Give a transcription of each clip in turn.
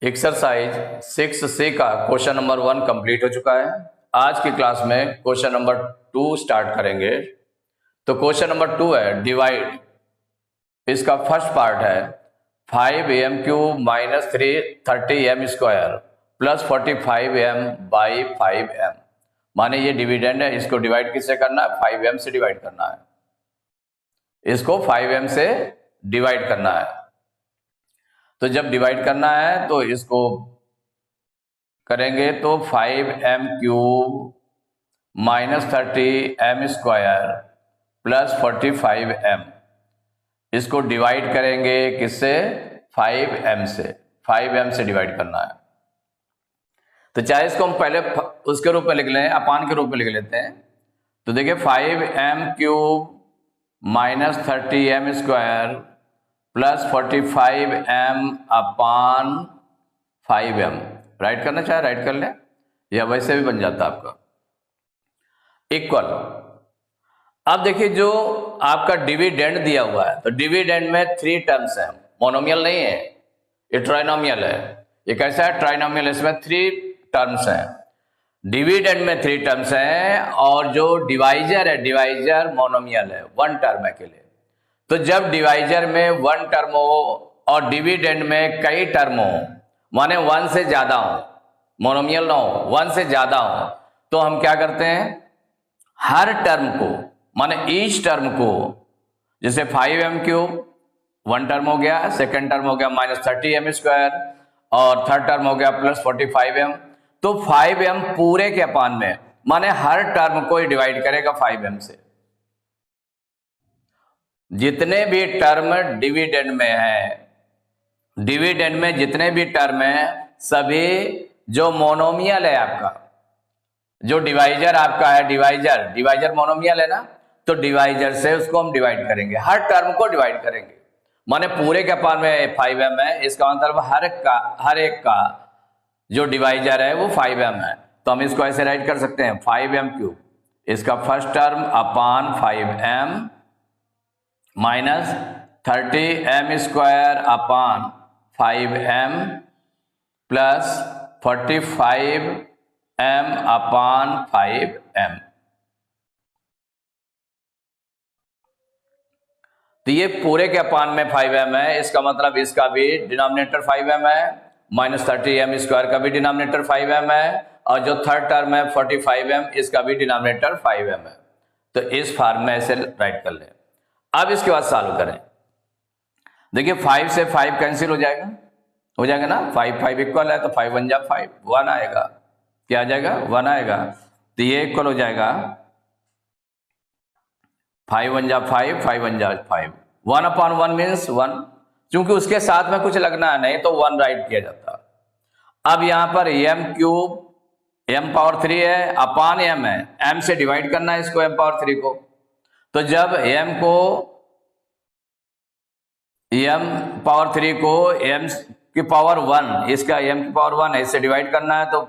Exercise 6C का question number 1 complete हो चुका है। आज की क्लास में क्वेश्चन नंबर 2 स्टार्ट करेंगे। तो क्वेश्चन नंबर 2 है डिवाइड। इसका फर्स्ट पार्ट है 5m³ minus 330m² plus 45m by 5m। माने ये डिविडेंड है, इसको डिवाइड किससे करना है? 5m से डिवाइड करना है। इसको 5m से डिवाइड करना है। तो जब डिवाइड करना है तो इसको करेंगे तो 5m³ minus 30m² plus 45m। इसको डिवाइड करेंगे किससे? 5m से। 5m से डिवाइड करना है। तो चाहे इसको हम पहले उसके रूप में लिख लें, अपान के रूप में लिख लेते हैं। तो देखिए 5m³ minus 30m² plus 45m अपान 5m। राइट करना चाहे राइट कर लें, या वैसे भी बन जाता आपका इक्वल। अब देखिए जो आपका डिविडेंड दिया हुआ है, तो डिविडेंड में 3 टर्म्स हैं, मोनोमियल नहीं है, ये ट्राइनोमियल है। ये कैसा है? ट्राइनोमियल। इसमें 3 टर्म्स हैं। डिविडेंड में 3 टर्म्स हैं, और जो डिवाइजर है, डिवाइजर मोनोमियल है, 1 टर्म है के लिए। तो जब डिवाइजर में 1 टर्म हो और डिविडेंड में कई टर्म हो, माने 1 से ज्यादा हो, मोनोमियल ना हो, 1 से ज्यादा हो, तो हम क्या करते हैं? हर टर्म को, माने ईच टर्म को, जैसे 5m³ 1 टर्म हो गया, सेकेंड टर्म हो गया माइनस 30m², और थर्ड टर्म हो गया प्लस 45m। तो 5m पूरे के अपान में, माने हर टर्म को डिवाइड करेगा 5m से। जितने भी टर्म डिविडेंड में है, डिविडेंड में जितने भी टर्म है, सभी जो मोनोमियल है आपका, जो डिवाइजर आपका है, डिवाइजर मोनोमियल है ना, तो डिवाइजर से उसको हम डिवाइड करेंगे, हर टर्म को डिवाइड करेंगे। माने पूरे के अपान में 5m है, इसका मतलब हर एक का जो डिवाइजर है वो 5m है। तो हम इसको ऐसे राइट कर सकते हैं 5m³, इसका फर्स्ट टर्म अपान 5m माइनस 30m² अपान 5m प्लस 45m अपान 5m। तो ये पूरे के अपान में 5m है, इसका मतलब इसका भी डिनोमिनेटर 5m है, माइनस 30m² का भी डिनोमिनेटर 5m है, और जो थर्ड टर्म है 45m, इसका भी डिनोमिनेटर 5m है। तो इस फॉर्म में ऐसे राइट कर लें। अब इसके बाद सॉल्व करें। देखिए 5 से 5 कैंसिल हो जाएगा ना, 5 इक्वल है, तो 5 1 जा 5, 1 आएगा। क्या आ जाएगा? 1 आएगा। तो ये इक्वल हो जाएगा 5 1 जा 5, 5 1 जा 5, 1 अपान 1 मीन्स 1, क्योंकि उसके साथ में कुछ लगना है, नहीं तो 1 राइट किया जाता। अब यहां पर m³ m पावर 3 है, अपान m है, m से डिवाइड करना है इसको, m पावर 3 को। तो जब m को, m पावर 3 को m की पावर 1, इसका m की पावर 1 है, इससे डिवाइड करना है, तो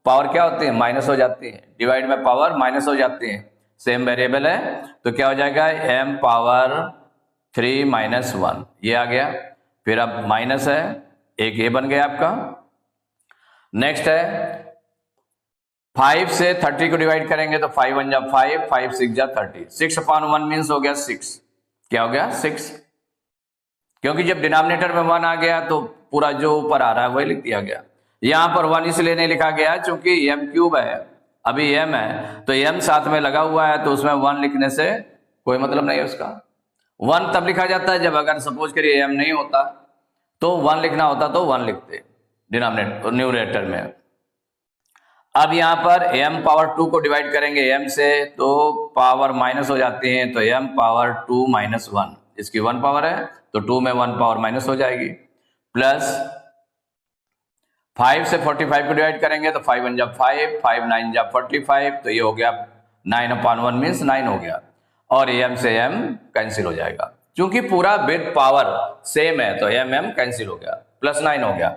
पावर क्या होती है? माइनस हो जाती है। डिवाइड में पावर माइनस हो जाती है, सेम वेरिएबल है। तो क्या हो जाएगा? m पावर 3 माइनस 1, ये आ गया। फिर अब माइनस है, एक ये बन गया आपका। नेक्स्ट है 5 से 30 को डिवाइड करेंगे, तो 5 1 जा 5, 5 6 जा 30, 6 अपान 1 मीन्स हो गया 6। क्या हो गया? 6। क्योंकि जब डिनोमिनेटर में 1 आ गया तो पूरा जो ऊपर आ रहा है वही लिख दिया गया। यहां पर 1 इसलिए नहीं लिखा गया क्योंकि m³ है, अभी m है, तो m साथ में लगा हुआ है, तो उसमें 1 लिखने से कोई मतलब नहीं है उसका। 1 तब लिखा जाता है जब अगर सपोज करिए m नहीं होता, तो 1 लिखना होता तो 1 लिखते डिनोमिनेटर न्यूमरेटर में। अब यहां पर m पावर 2 को डिवाइड करेंगे m से, तो पावर माइनस हो जाती है, तो m पावर 2 माइनस 1, इसकी 1 पावर है, तो 2 में 1 पावर माइनस हो जाएगी। प्लस 5 से 45 को डिवाइड करेंगे, तो 5 1 जा 5, 5 9 जा 45, तो ये हो गया 9 अपान 1 मीन्स 9 हो गया, और m से m कैंसिल हो जाएगा। क्योंकि पूरा विद पावर सेम है, तो m कैंसिल हो गया, प्लस 9 हो गया।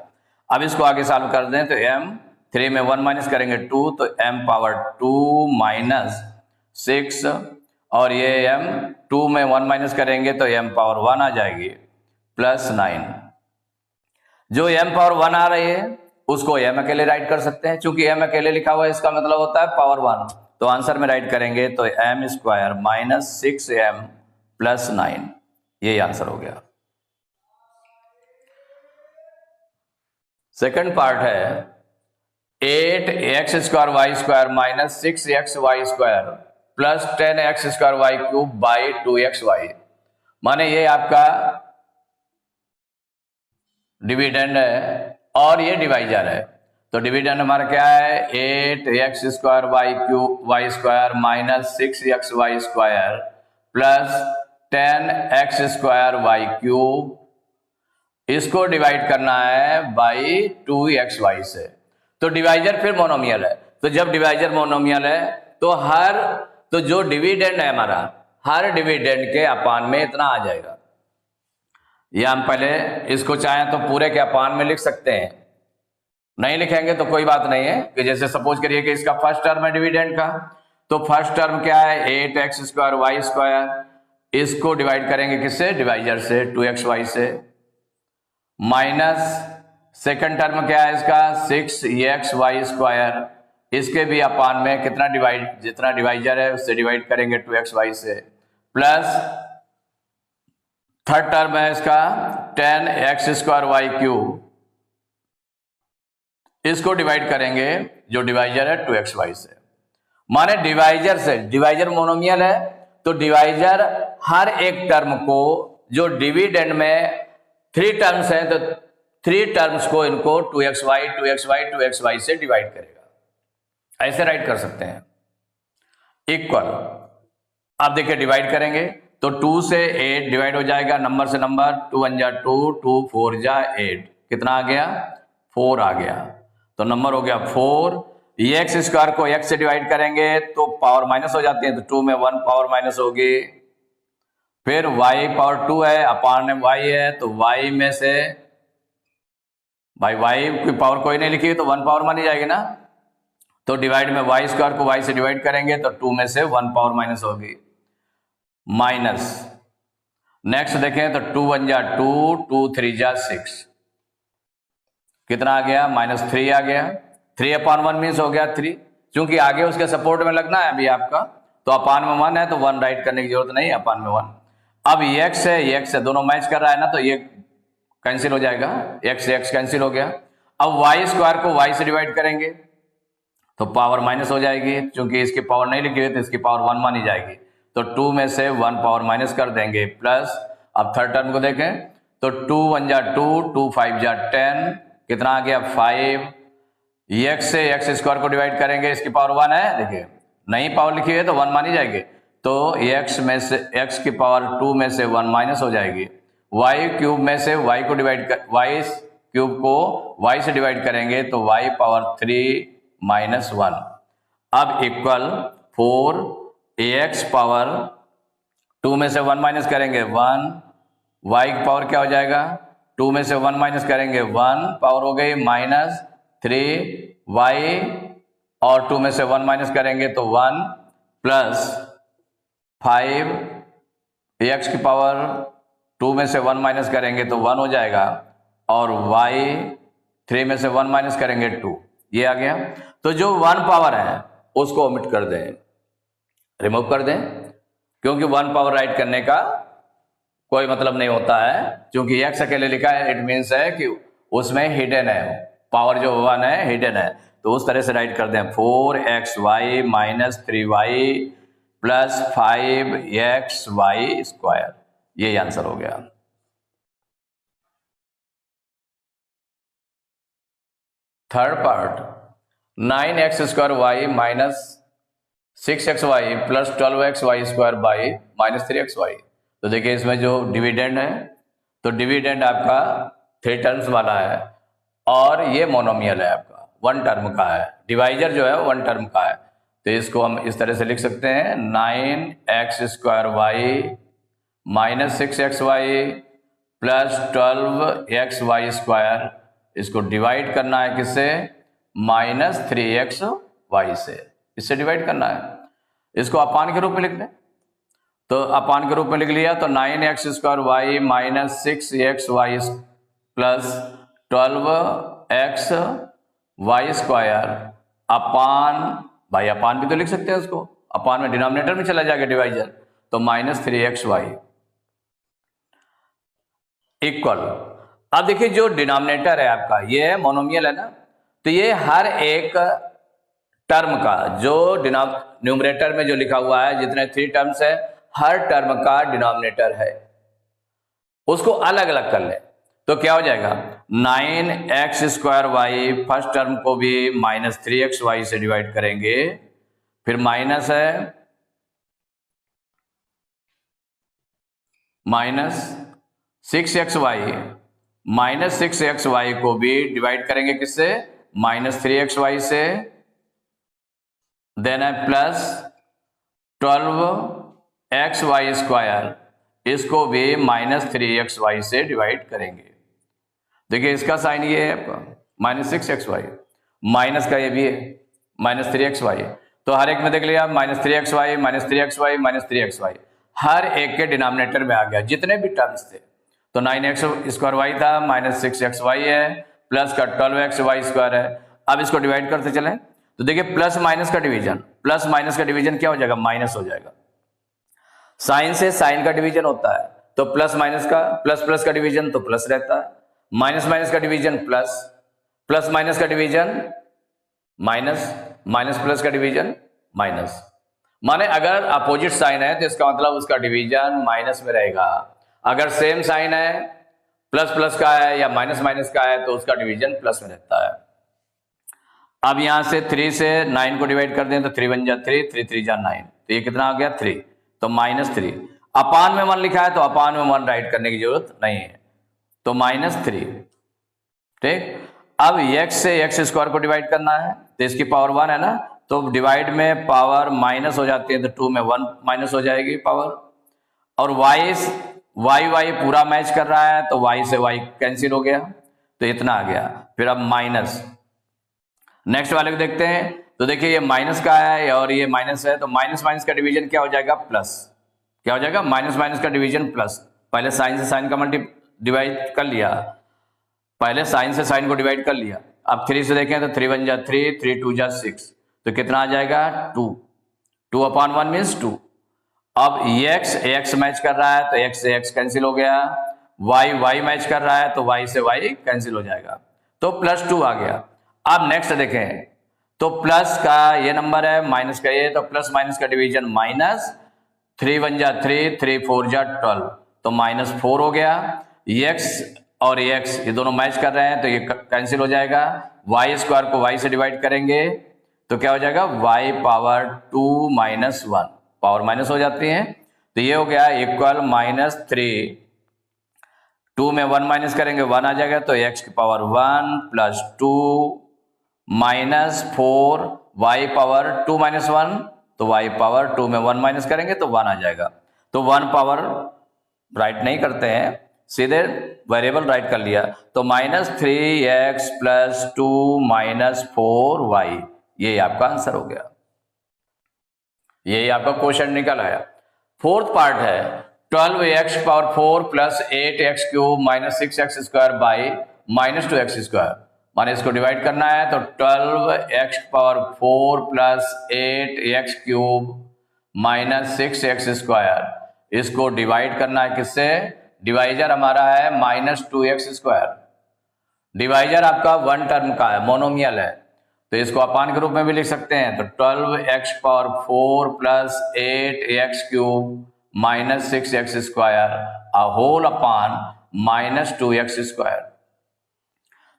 अब इसको आगे सॉल्व कर दें, तो m 3 में 1 माइनस करेंगे 2, तो m पावर 2 माइनस 6, और ये m 2 में 1 माइनस करेंगे तो m पावर 1 आ जाएगी, प्लस 9। जो m पावर 1 आ रही है उसको m अकेले राइट कर सकते हैं, क्योंकि m अकेले लिखा हुआ है इसका मतलब होता है पावर 1, तो आंसर में राइट करेंगे तो m square minus 6m plus 9, यही आंसर हो गया। सेकंड पार्ट है 8x square Y square minus 6x Y square plus 10x square Y cube by 2x Y. माने ये आपका डिविडेंड है और ये डिवाइजर है, तो डिविडेंड हमारा क्या है 8x square Y cube Y square minus 6x Y square plus 10x square Y cube, इसको डिवाइड करना है बाई 2xy से। तो डिवाइजर फिर मोनोमियल है, तो जब डिवाइजर मोनोमियल है तो जो डिविडेंड है हमारा हर डिविडेंड के अपान में इतना आ जाएगा। या हम पहले इसको चाहें तो पूरे के अपान में लिख सकते हैं, नहीं लिखेंगे तो कोई बात नहीं है कि जैसे सपोज करिए कि इसका फर्स्ट टर्म है डिविडेंड का, तो फर्स्ट टर्म क्या है 8x स्क्वायर वाई स्क्वायर, इसको डिवाइड करेंगे किससे डिवाइजर से 2xy से, माइनस सेकंड टर्म क्या है इसका 6xy स्क्वायर, इसके भी अपान में कितना जितना डिवाइजर है उससे डिवाइड करेंगे 2xy से, प्लस थर्ड टर्म है इसका 10x स्क्वायर वाई क्यूब, इसको डिवाइड करेंगे जो डिवाइजर है 2xy से। माने डिवाइजर से डिवाइजर मोनोमियल है, तो डिवाइजर हर एक टर्म को जो डिविडेंड में 3 टर्म्स हैं तो 3 टर्म्स को इनको 2xy 2xy 2xy से डिवाइड करेगा। ऐसे राइट कर सकते हैं इक्वल। अब देखिए डिवाइड करेंगे तो 2 से 8 डिवाइड हो जाएगा, नंबर से नंबर 2 1 जा 2 2 4 जा 8, कितना आ गया 4 आ गया, तो नंबर हो गया 4। x स्क्वायर को x से डिवाइड करेंगे तो पावर माइनस हो जाती है, तो 2 में 1 पावर माइनस होगी, फिर y पावर 2 है अपान में y है, तो y में से भाई y की पावर कोई नहीं लिखी तो 1 पावर मानी जाएगी ना, तो डिवाइड में y स्क्वायर को y से डिवाइड करेंगे तो 2 में से 1 पावर माइनस होगी, माइनस नेक्स्ट देखें तो 2 1 जा 2 2 3 जा 6, कितना आ गया -3 आ गया, 3 अपान 1 मीन्स हो गया 3, क्योंकि आगे उसके सपोर्ट में लगना है अभी आपका, तो अपान में 1 है तो 1 राइट करने की जरूरत नहीं, अपान में 1। अब x है दोनों मैच कर रहा है ना, तो ये कैंसिल हो जाएगा, x से x कैंसिल हो गया। अब y स्क्वायर को y से डिवाइड करेंगे तो पावर माइनस हो जाएगी, क्योंकि इसकी पावर नहीं लिखी हुई तो इसकी पावर 1 मानी जाएगी, तो 2 में से 1 पावर माइनस कर देंगे, प्लस अब थर्ड टर्म को देखें तो 2 1 जा 2 2 5 जा 10, कितना आ गया 5, x से x स्क्वायर को डिवाइड करेंगे, इसकी पावर 1 है, देखिए नहीं पावर लिखी हुई है तो 1 मानी जाएगी, तो x में से x की पावर 2 में से 1 माइनस हो जाएगी, y क्यूब में से y को डिवाइड कर y क्यूब को y से डिवाइड करेंगे तो y पावर 3 माइनस 1, अब इक्वल 4 ax पावर 2 में से 1 माइनस करेंगे 1, y की पावर क्या हो जाएगा 2 में से 1 माइनस करेंगे 1 पावर हो गई -3y, और 2 में से 1 माइनस करेंगे तो 1, प्लस 5 x की पावर 2 में से 1 माइनस करेंगे तो 1 हो जाएगा, और y 3 में से 1 माइनस करेंगे 2, ये आ गया। तो जो 1 पावर है उसको ओमिट कर दें, रिमूव कर दें, क्योंकि 1 पावर राइट करने का कोई मतलब नहीं होता है, क्योंकि x अकेले लिखा है, इट मीन्स है कि उसमें हिडन है, पावर जो 1 है हिडन है, तो उस तरह से राइट कर दें 4xy minus 3y plus 5xy square, ये आंसर हो गया। Third part 9x square Y minus 6xy plus 12xy square by -3xy। तो देखिए इसमें जो डिविडेंड है, तो डिविडेंड आपका 3 टर्म्स वाला है और ये मोनोमियल है आपका 1 टर्म का है, डिवाइजर जो है 1 टर्म का है, तो इसको हम इस तरह से लिख सकते हैं 9x square Y minus 6xy plus 12xy square, इसको डिवाइड करना है किससे -3xy से, इससे डिवाइड करना है, इसको अपान के रूप में लिख लें, तो अपान के रूप में लिख लिया तो 9x square Y minus 6xy plus 12x Y square अपान, भाई अपान भी तो लिख सकते हैं उसको, अपान में डिनोमिनेटर में चला जाएगा डिवाइजर, तो -3xy इक्वल। अब देखिए जो डिनोमिनेटर है आपका ये है मोनोमियल है ना, तो ये हर एक टर्म का जो न्यूमरेटर में जो लिखा हुआ है जितने 3 टर्म्स है हर टर्म का डिनोमिनेटर है, उसको अलग अलग कर ले तो क्या हो जाएगा 9x² फर्स्ट टर्म को भी -3xy से डिवाइड करेंगे, फिर माइनस है -6xy को भी डिवाइड करेंगे किससे, -3xy से, देन है प्लस 12xy², इसको भी -3xy से डिवाइड करेंगे। देखिए इसका साइन ये है आपका -6xy, माइनस का ये भी है -3xy, तो हर एक में देख लिया -3xy, -3xy, -3xy, हर एक के डिनोमिनेटर में आ गया जितने भी टर्म्स थे। तो 9x² था, -6xy है, प्लस का 12xy² है। अब इसको डिवाइड करते चलें तो देखिए प्लस माइनस का डिवीजन, प्लस माइनस का डिवीजन क्या हो जाएगा, माइनस हो जाएगा। साइन से साइन का डिवीजन होता है तो प्लस माइनस का, प्लस प्लस का डिवीजन तो प्लस रहता है, माइनस माइनस का डिवीजन प्लस, प्लस माइनस का डिवीजन माइनस, माइनस प्लस का डिवीजन माइनस। माने अगर अपोजिट साइन है तो इसका मतलब उसका डिवीजन माइनस में रहेगा, अगर सेम साइन है प्लस प्लस का है या माइनस माइनस का है तो उसका डिवीजन प्लस में रहता है। अब यहां से 3 से 9 को डिवाइड कर दें तो 3 बन जा 3, 3 3 जा 9, तो ये कितना आ गया 3, तो -3। अपान में 1 लिखा है तो अपान में 1 राइट करने की जरूरत नहीं है, तो -3। ठीक, अब x से x² को डिवाइड करना है तो इसकी पावर 1 है ना, तो डिवाइड में पावर माइनस हो जाती है तो 2 में 1 माइनस हो जाएगी पावर, और y पूरा मैच कर रहा है तो y से y कैंसिल हो गया तो इतना आ गया। फिर अब माइनस नेक्स्ट वाले को देखते हैं तो देखिए ये माइनस का है और ये माइनस है, तो माइनस माइनस का डिवीजन क्या हो जाएगा, प्लस। क्या हो जाएगा, माइनस माइनस का डिवीजन प्लस। पहले साइन से साइन का डिवाइड कर लिया, पहले साइन से साइन को डिवाइड कर लिया। अब 3 से देखें तो 3 1 जा 3, 3 2 जा 6, तो कितना आ जाएगा 2, 2/1 मीन्स 2। अब x मैच कर रहा है तो x से x कैंसिल हो गया, y मैच कर रहा है तो y से y कैंसिल हो जाएगा, तो +2 आ गया। अब नेक्स्ट देखें तो प्लस का ये नंबर है, माइनस का ये, तो प्लस माइनस का डिवीजन माइनस, 3 1 जा 3, 3 4 जा 12, तो -4 हो गया। x और x ये दोनों मैच कर रहे हैं तो ये कैंसिल हो जाएगा, y² को y से डिवाइड करेंगे तो क्या हो जाएगा y⁻2 - 1, पावर माइनस हो जाती है, तो ये हो गया इक्वल -3, 2 में 1 माइनस करेंगे 1 आ जाएगा, तो x⁻1 + 2 -4 y⁻2 - 1, तो y⁻2 में 1 माइनस करेंगे तो 1 आ जाएगा। तो 1 पावर राइट नहीं करते हैं, सीधे वेरिएबल राइट कर लिया, तो -3x + 2 - 4y, ये आपका आंसर हो गया, यही आपका क्वेश्चन निकल आया। फोर्थ पार्ट है 12x⁴ + 8x³ - 6x² / -2x², माने इसको डिवाइड करना है तो 12x⁴ + 8x³ - 6x², इसको डिवाइड करना है किससे, डिवाइजर हमारा है -2x², डिवाइजर आपका 1 टर्म का है, मोनोमियल है, तो इसको अपान के रूप में भी लिख सकते हैं, तो 12x⁴ + 8x³ - 6x² whole upon -2x²।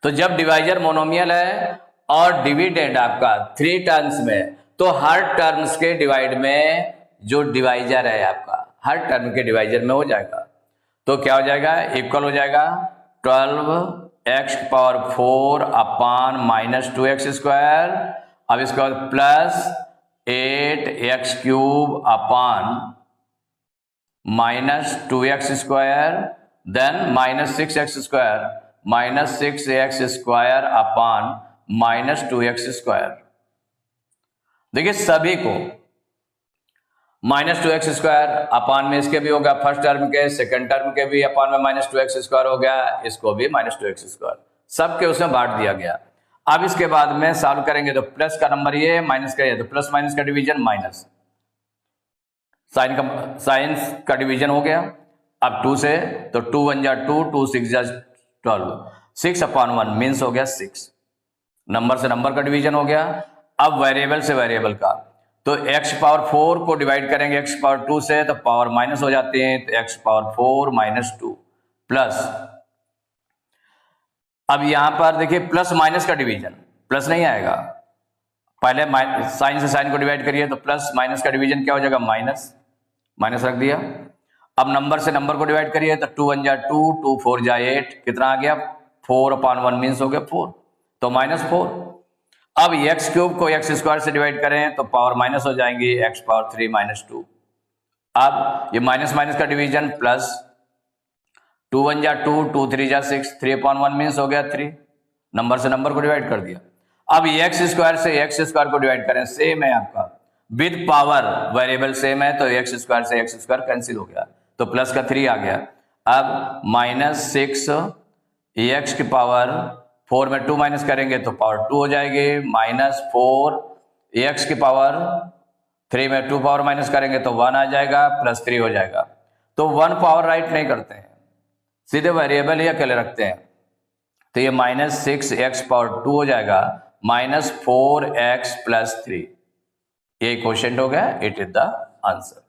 तो जब डिवाइजर मोनोमियल है और डिविडेंड आपका 3 टर्म्स में, तो हर टर्म्स के डिवाइड में जो डिवाइजर है आपका हर टर्म के डिवाइजर में हो जाएगा, तो क्या हो जाएगा, इक्वल हो जाएगा 12x⁴ अपान -2x², अब इसके बाद प्लस 8x³ अपान -2x², देन -6x² -6x² अपान -2x²। देखिए सभी को -2x² अपान में इसके भी होगा, फर्स्ट टर्म के, सेकंड टर्म के भी अपान में -2x² हो गया, इसको भी -2x², सबके उसमें बांट दिया गया। अब इसके बाद में सॉल्व करेंगे तो प्लस का नंबर ये, माइनस का ये, तो प्लस माइनस का डिवीजन माइनस, साइन का डिवीजन हो गया। अब 2 से तो 2 1 जा 2, 2 6 जा 12, 6/1 मीन्स हो गया 6। नंबर से नंबर का डिवीजन हो गया। अब वेरिएबल से वेरिएबल का, तो x पावर 4 को डिवाइड करेंगे x पावर 2 से तो पावर माइनस हो जाती है, तो x पावर 4 - 2 प्लस, अब यहां पर देखिए प्लस माइनस का डिवीजन, प्लस नहीं आएगा, पहले साइन से साइन को डिवाइड करिए तो प्लस माइनस का डिवीजन क्या हो जाएगा, माइनस, माइनस रख दिया। अब नंबर से नंबर को डिवाइड करिए तो 2 1 जा 2, 2 4 जा 8, कितना आ गया 4/1 मीन्स हो गया 4, तो -4। अब एक्स क्यूब को एक्स स्क्वायर से डिवाइड करें तो पावर माइनस हो जाएंगी, x पावर 3 - 2। अब ये माइनस माइनस का डिवीजन प्लस, 2 1 जा 2, 2 3 जा 6, 3/1 मीन्स हो गया 3, नंबर से नंबर को डिवाइड कर दिया। अब एक्स स्क्वायर से एक्स स्क्वायर को डिवाइड करें, सेम है आपका, विद पावर वेरिएबल सेम है तो एक्स स्क्वायर से एक्स स्क्वायर कैंसिल हो गया, तो प्लस का 3 आ गया। अब -6 एक्स की पावर 4 में 2 माइनस करेंगे तो पावर 2 हो जाएगी, -4 एक्स की पावर 3 में 2 पावर माइनस करेंगे तो 1 आ जाएगा, +3 हो जाएगा। तो 1 पावर राइट नहीं करते हैं, सीधे वेरिएबल ही अकेले रखते हैं, तो ये -6 एक्स पावर 2 हो जाएगा, -4x + 3, ये क्वेश्चन हो गया, इट इज द आंसर।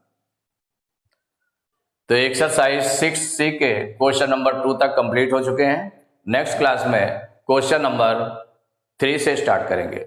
तो एक्सरसाइज 6C के क्वेश्चन नंबर 2 तक कंप्लीट हो चुके हैं। नेक्स्ट क्लास में क्वेश्चन नंबर 3 से स्टार्ट करेंगे।